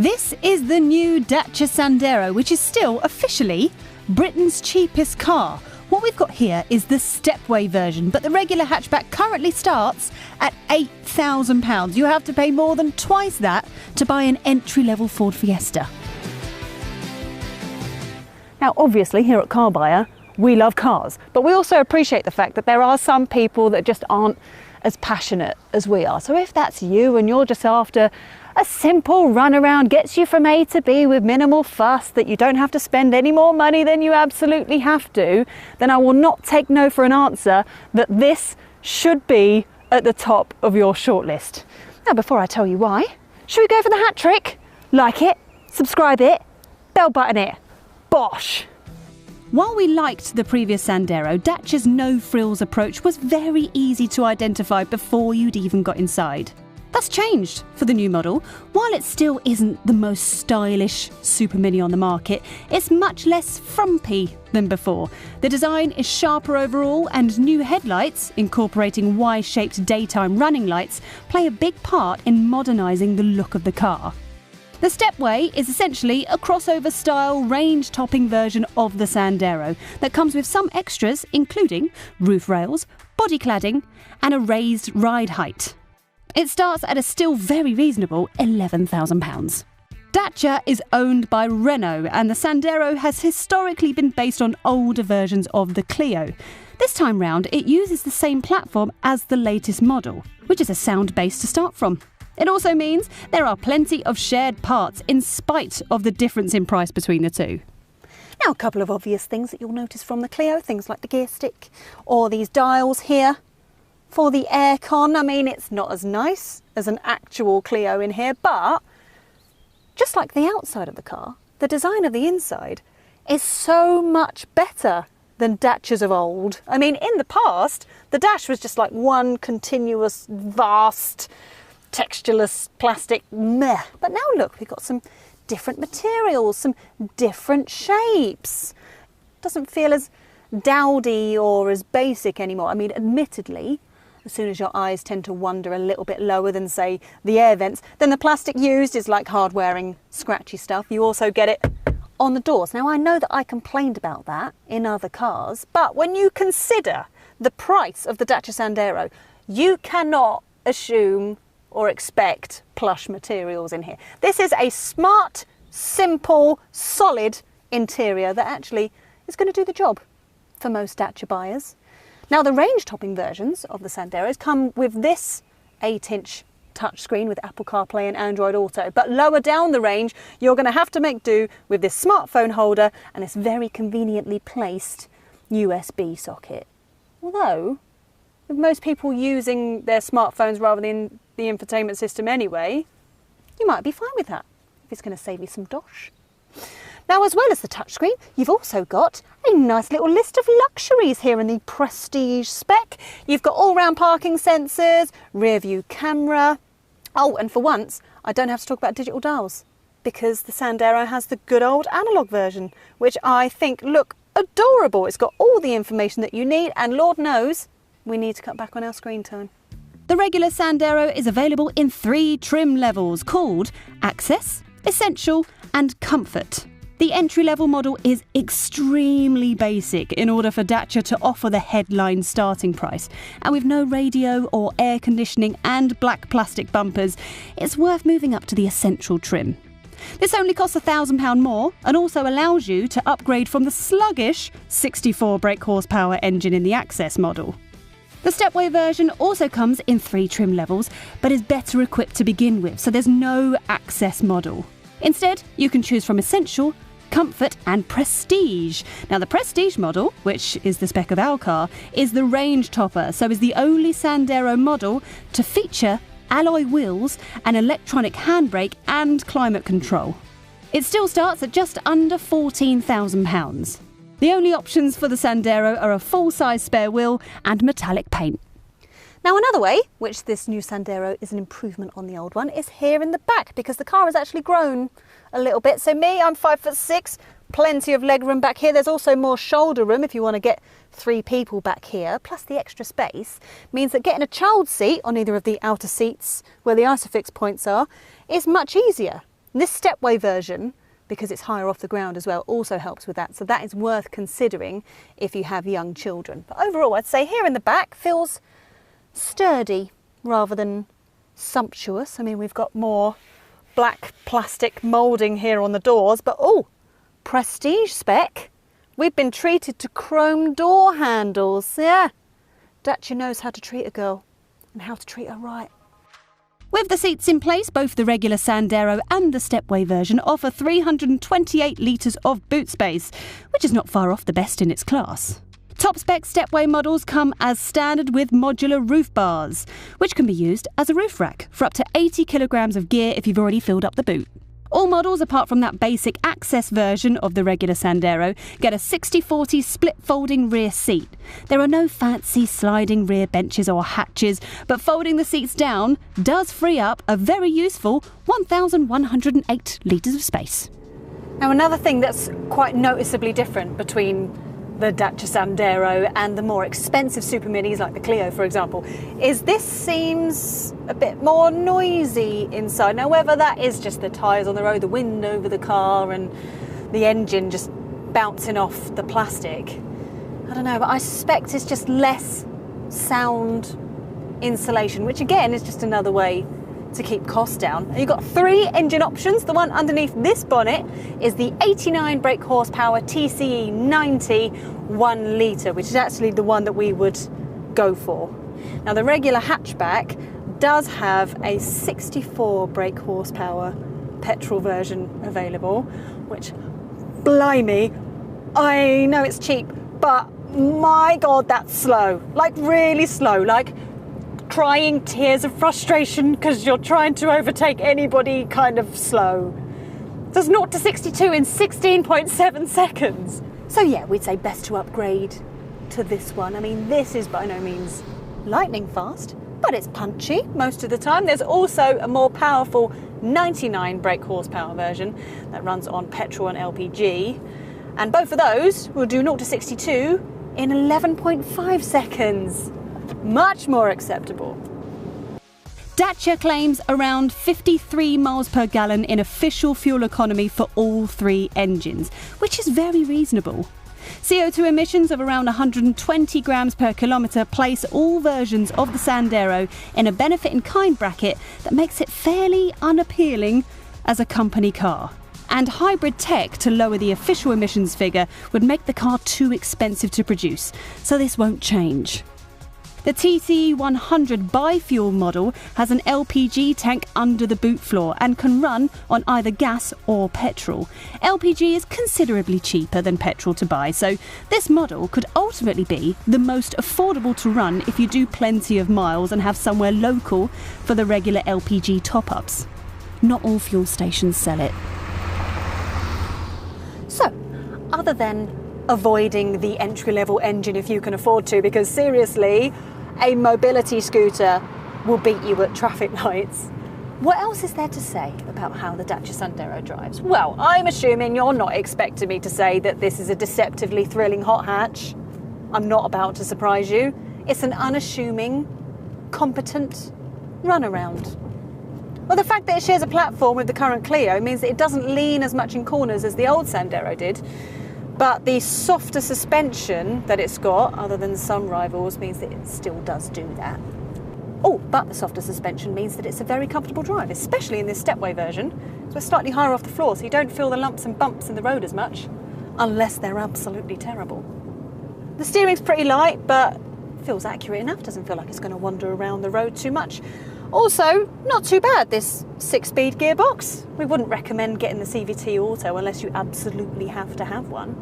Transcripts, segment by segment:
This is the new Dacia Sandero, which is still officially Britain's cheapest car. What we've got here is the Stepway version, but the regular hatchback currently starts at £8,000. You have to pay more than twice that to buy an entry-level Ford Fiesta. Now, obviously, here at Car Buyer, we love cars, but we also appreciate the fact that there are some people that just aren't as passionate as we are. So if that's you and you're just after a simple runaround, gets you from A to B with minimal fuss, that you don't have to spend any more money than you absolutely have to, then I will not take no for an answer that this should be at the top of your shortlist. Now, before I tell you why, should we go for the hat trick? Like it, subscribe it, bell button it, bosh! While we liked the previous Sandero, Dacia's no-frills approach was very easy to identify before you'd even got inside. That's changed for the new model. While it still isn't the most stylish Super Mini on the market, it's much less frumpy than before. The design is sharper overall, and new headlights, incorporating Y-shaped daytime running lights, play a big part in modernising the look of the car. The Stepway is essentially a crossover-style, range-topping version of the Sandero that comes with some extras, including roof rails, body cladding, and a raised ride height. It starts at a still very reasonable £11,000. Dacia is owned by Renault, and the Sandero has historically been based on older versions of the Clio. This time round, it uses the same platform as the latest model, which is a sound base to start from. It also means there are plenty of shared parts in spite of the difference in price between the two. Now, a couple of obvious things that you'll notice from the Clio, things like the gear stick or these dials here. For the aircon, I mean, it's not as nice as an actual Clio in here, but just like the outside of the car, the design of the inside is so much better than Dacias of old. I mean, in the past, the dash was just like one continuous, vast, textureless plastic meh. But now look, we've got some different materials, some different shapes. Doesn't feel as dowdy or as basic anymore. I mean, admittedly, as soon as your eyes tend to wander a little bit lower than, say, the air vents, then the plastic used is like hard-wearing, scratchy stuff. You also get it on the doors. Now, I know that I complained about that in other cars, but when you consider the price of the Dacia Sandero, you cannot assume or expect plush materials in here. This is a smart, simple, solid interior that actually is going to do the job for most Dacia buyers. Now, the range-topping versions of the Sanderos come with this 8-inch touchscreen with Apple CarPlay and Android Auto, but lower down the range, you're going to have to make do with this smartphone holder and this very conveniently placed USB socket. Although, with most people using their smartphones rather than the infotainment system anyway, you might be fine with that if it's going to save you some dosh. Now, as well as the touchscreen, you've also got a nice little list of luxuries here in the Prestige spec. You've got all-round parking sensors, rear-view camera. Oh, and for once, I don't have to talk about digital dials because the Sandero has the good old analogue version, which I think look adorable. It's got all the information that you need, and Lord knows we need to cut back on our screen time. The regular Sandero is available in 3 trim levels called Access, Essential and Comfort. The entry-level model is extremely basic in order for Dacia to offer the headline starting price. And with no radio or air conditioning and black plastic bumpers, it's worth moving up to the Essential trim. This only costs £1,000 more and also allows you to upgrade from the sluggish 64 brake horsepower engine in the Access model. The Stepway version also comes in 3 trim levels, but is better equipped to begin with, so there's no Access model. Instead, you can choose from Essential, Comfort and Prestige. Now, the Prestige model, which is the spec of our car, is the range topper, so is the only Sandero model to feature alloy wheels, an electronic handbrake and climate control. It still starts at just under £14,000. The only options for the Sandero are a full-size spare wheel and metallic paint. Now, another way, which this new Sandero is an improvement on the old one, is here in the back, because the car has actually grown a little bit. So me, I'm 5'6", plenty of leg room back here. There's also more shoulder room if you want to get 3 people back here, plus the extra space means that getting a child seat on either of the outer seats where the ISOFIX points are is much easier. This Stepway version, because it's higher off the ground as well, also helps with that. So that is worth considering if you have young children. But overall, I'd say here in the back feels sturdy rather than sumptuous. I mean, we've got more black plastic moulding here on the doors, but oh, prestige spec. We've been treated to chrome door handles. Yeah, Dacia knows how to treat a girl and how to treat her right. With the seats in place, both the regular Sandero and the Stepway version offer 328 litres of boot space, which is not far off the best in its class. Top spec Stepway models come as standard with modular roof bars, which can be used as a roof rack for up to 80 kilograms of gear if you've already filled up the boot. All models, apart from that basic access version of the regular Sandero, get a 60-40 split folding rear seat. There are no fancy sliding rear benches or hatches, but folding the seats down does free up a very useful 1,108 litres of space. Now, another thing that's quite noticeably different between the Dacia Sandero and the more expensive super minis like the Clio, for example, is this seems a bit more noisy inside. Now, whether that is just the tyres on the road, the wind over the car and the engine just bouncing off the plastic, I don't know, but I suspect it's just less sound insulation, which again is just another way to keep costs down. And you've got 3 engine options. The one underneath this bonnet is the 89 brake horsepower TCE 90 1 litre, which is actually the one that we would go for. Now, the regular hatchback does have a 64 brake horsepower petrol version available, which, blimey, I know it's cheap, but my God, that's slow. Like, really slow. Like, crying tears of frustration because you're trying to overtake anybody kind of slow. Does 0 to 62 in 16.7 seconds. So yeah, we'd say best to upgrade to this one. I mean, this is by no means lightning fast, but it's punchy most of the time. There's also a more powerful 99 brake horsepower version that runs on petrol and LPG. And both of those will do 0 to 62 in 11.5 seconds. Much more acceptable. Dacia claims around 53 miles per gallon in official fuel economy for all 3 engines, which is very reasonable. CO2 emissions of around 120 grams per kilometre place all versions of the Sandero in a benefit in kind bracket that makes it fairly unappealing as a company car. And hybrid tech to lower the official emissions figure would make the car too expensive to produce, so this won't change. The TCE 100 bi-fuel model has an LPG tank under the boot floor and can run on either gas or petrol. LPG is considerably cheaper than petrol to buy, so this model could ultimately be the most affordable to run if you do plenty of miles and have somewhere local for the regular LPG top-ups. Not all fuel stations sell it. So, other than avoiding the entry-level engine if you can afford to, because seriously, a mobility scooter will beat you at traffic lights. What else is there to say about how the Dacia Sandero drives? Well, I'm assuming you're not expecting me to say that this is a deceptively thrilling hot hatch. I'm not about to surprise you. It's an unassuming, competent runaround. Well, the fact that it shares a platform with the current Clio means that it doesn't lean as much in corners as the old Sandero did. But the softer suspension that it's got, other than some rivals, means that it still does do that. Oh, but the softer suspension means that it's a very comfortable drive, especially in this Stepway version. So it's slightly higher off the floor, so you don't feel the lumps and bumps in the road as much, unless they're absolutely terrible. The steering's pretty light, but feels accurate enough. Doesn't feel like it's going to wander around the road too much. Also, not too bad, this 6-speed gearbox. We wouldn't recommend getting the CVT Auto unless you absolutely have to have one.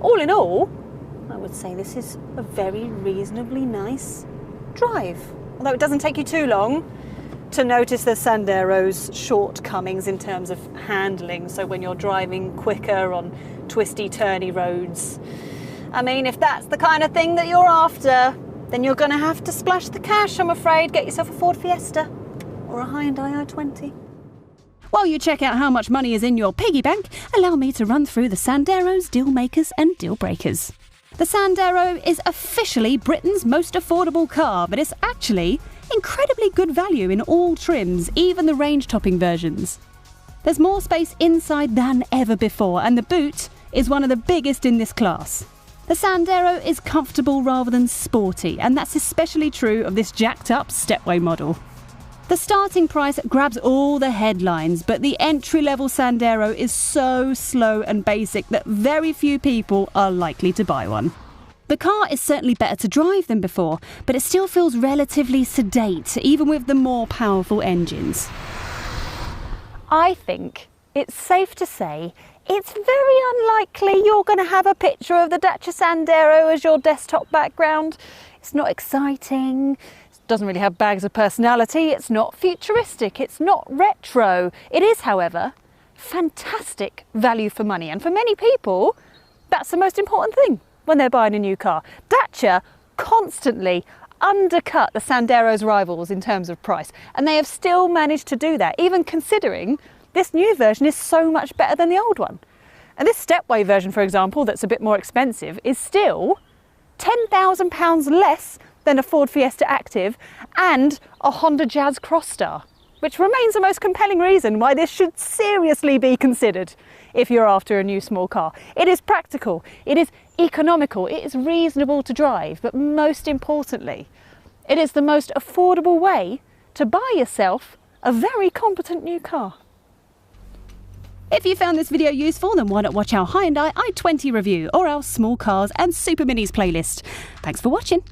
All in all, I would say this is a very reasonably nice drive. Although it doesn't take you too long to notice the Sandero's shortcomings in terms of handling. So when you're driving quicker on twisty, turny roads. I mean, if that's the kind of thing that you're after, then you're going to have to splash the cash, I'm afraid. Get yourself a Ford Fiesta or a Hyundai i20. While you check out how much money is in your piggy bank, allow me to run through the Sandero's deal makers and deal breakers. The Sandero is officially Britain's most affordable car, but it's actually incredibly good value in all trims, even the range-topping versions. There's more space inside than ever before, and the boot is one of the biggest in this class. The Sandero is comfortable rather than sporty, and that's especially true of this jacked-up Stepway model. The starting price grabs all the headlines, but the entry-level Sandero is so slow and basic that very few people are likely to buy one. The car is certainly better to drive than before, but it still feels relatively sedate, even with the more powerful engines. I think it's safe to say it's very unlikely you're going to have a picture of the Dacia Sandero as your desktop background. It's not exciting. Doesn't really have bags of personality, it's not futuristic, it's not retro. It is, however, fantastic value for money, and for many people, that's the most important thing when they're buying a new car. Dacia constantly undercut the Sandero's rivals in terms of price, and they have still managed to do that, even considering this new version is so much better than the old one. And this Stepway version, for example, that's a bit more expensive, is still £10,000 less than a Ford Fiesta Active and a Honda Jazz Crossstar, which remains the most compelling reason why this should seriously be considered if you're after a new small car. It is practical, it is economical, it is reasonable to drive, but most importantly, it is the most affordable way to buy yourself a very competent new car. If you found this video useful, then why not watch our Hyundai i20 review or our small cars and super minis playlist. Thanks for watching.